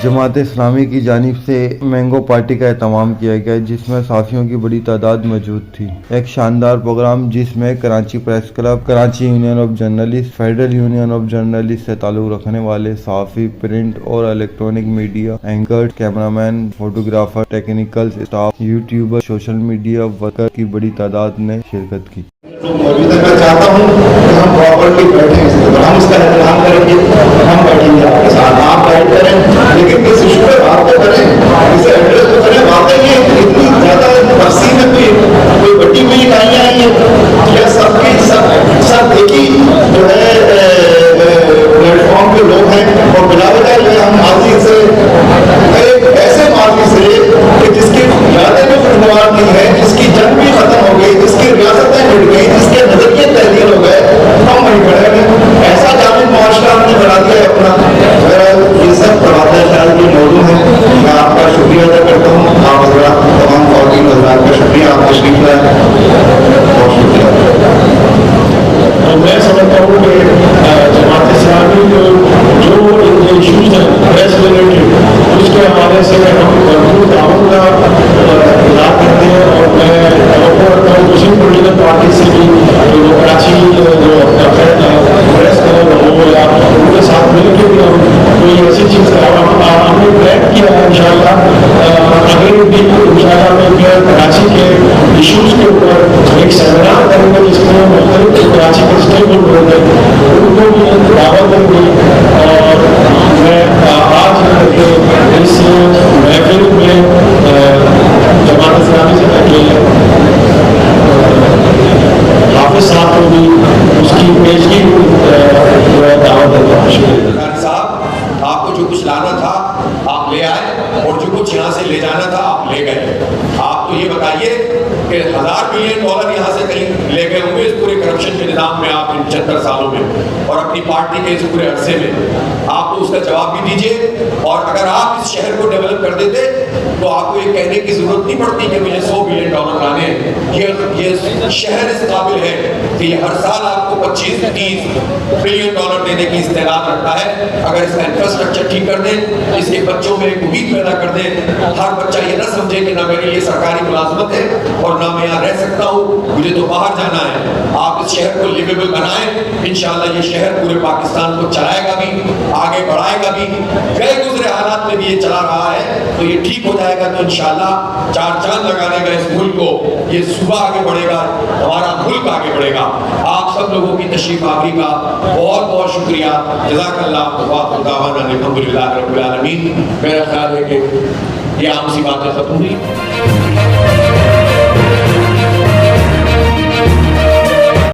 جماعت اسلامی کی جانب سے مینگو پارٹی کا اہتمام کیا گیا جس میں صحافیوں کی بڑی تعداد موجود تھی۔ ایک شاندار پروگرام جس میں Karachi press club, Karachi union of journalist, federal union of journalist سے تعلق رکھنے والے صحافی، پرنٹ اور electronic media anchors, cameraman, photographer, technical staff, YouTuber, social media worker کی بڑی تعداد نے شرکت کی۔ میں چاہتا ہوں کہ ہم پراپرلی بیٹھیں، ہم اس کا احترام کریں گے، ہم بیٹھیں گے آپ کے ساتھ، آپ گائڈ کریں، لیکن کس ایشو پہ باتیں کریں، اسے ایڈریس پہ کریں۔ باتیں یہ اتنی زیادہ تفصیل میں کوئی بڑی ہوئی اکائیاں ہیں یا سب کی سب ایک ہی جو ہے پلیٹ فارم کے لوگ ہیں، اور بلا وجہ جو ہے ہم ماضی سے ایک ایسے ماضی سے کہ جس کی یادیں بھی خوشگوار نہیں ہے، جس کی جنگ بھی ختم ہو گئی، جس کی ریاستیں مٹ گئی، جس کے نظریے تحلیل ہو گئے، ہم وہیں کھڑے ہیں۔ ایسا جامع معاشرہ ہم نے بنا دیا ہے اپنا۔ یہ سب تبادلہ خیال کے موضوع ہیں۔ میں آپ کا شکریہ ادا کرتا ہوں، آپ حضرات تمام خواتین حضرات کا شکریہ، آپ تشریف لائے، بہت شکریہ۔ میں سمجھتا ہوں کہ جماعت اسلامی جو ایشوز ہیں پریس ریلیٹڈ، اس کے حوالے سے ہم بھرپور تعاون کا اظہار کرتے ہیں، اور میں توقع رکھتا ہوں دوسری پولیٹیکل پارٹی سے بھی جو کراچی جو پریس کلب ہو یا ان کے ساتھ مل کے بھی ہم کوئی ایسی چیز ہم نے پلان کیا ہے انشاءاللہ۔ آگے بھی انشاءاللہ میں کراچی کے ایشوز کے اوپر ایک سیمینار کروں گا جس میں مختلف کراچی کے اسٹیک ہولڈر ہیں ان کو بھی دعوت دیں گے، اور میں آج اس محفل میں جماعت اسلامی سے پہلے حافظ صاحب کو بھی اس کی پیشگی دعوت دیتا ہوں۔ شکریہ صاحب، آپ کو جو کچھ لانا تھا آپ لے آئے، اور جو کچھ یہاں سے لے جانا تھا آپ لے گئے۔ آپ تو یہ بتائیے کہ $1000 بلین یہاں سے کہیں لے گئے ہوں گے اس پورے کرپشن کے نظام میں آپ ان 76 سالوں میں، اور اپنی پارٹی کے اس پورے عرصے میں آپ تو اس کا جواب بھی دیجئے۔ اور اگر آپ اس شہر کو ڈیولپ کر دیتے تو آپ کو یہ کہنے کی ضرورت نہیں پڑتی کہ مجھے $100 بلین لانے ہیں۔ یہ شہر اس قابل ہے کہ یہ ہر سال آپ کو $25-30 بلین دینے کی استعداد رکھتا ہے۔ اگر اس کا انفراسٹرکچر ٹھیک کر دیں، اس کے بچوں میں ایک امید پیدا کر دیں، ہر بچہ یہ نہ سمجھے کہ نہ میری یہ سرکاری ملازمت ہے اور نہ میں یہاں رہ سکتا ہوں، مجھے تو باہر جانا ہے۔ آپ اس شہر کو لیویبل بنائیں، انشاءاللہ یہ شہر پورے پاکستان کو چلائے گا بھی، آگے بڑھائے گا بھی۔ گئے گزرے حالات میں بھی یہ چلا رہا ہے تو یہ ٹھیک ہو جائے گا تو انشاءاللہ 4 چاند لگانے گا اس ملک کو، یہ صوبہ آگے بڑھے گا، ہمارا ملک آگے بڑھے گا۔ آپ سب لوگوں کی تشریف آوری کا بہت بہت شکریہ۔ جزاک اللہ، وآخر دعوانا الحمدللہ رب العالمین۔ میرا خیال ہے کہ یہ عام سی باتیں ختم ہوئی۔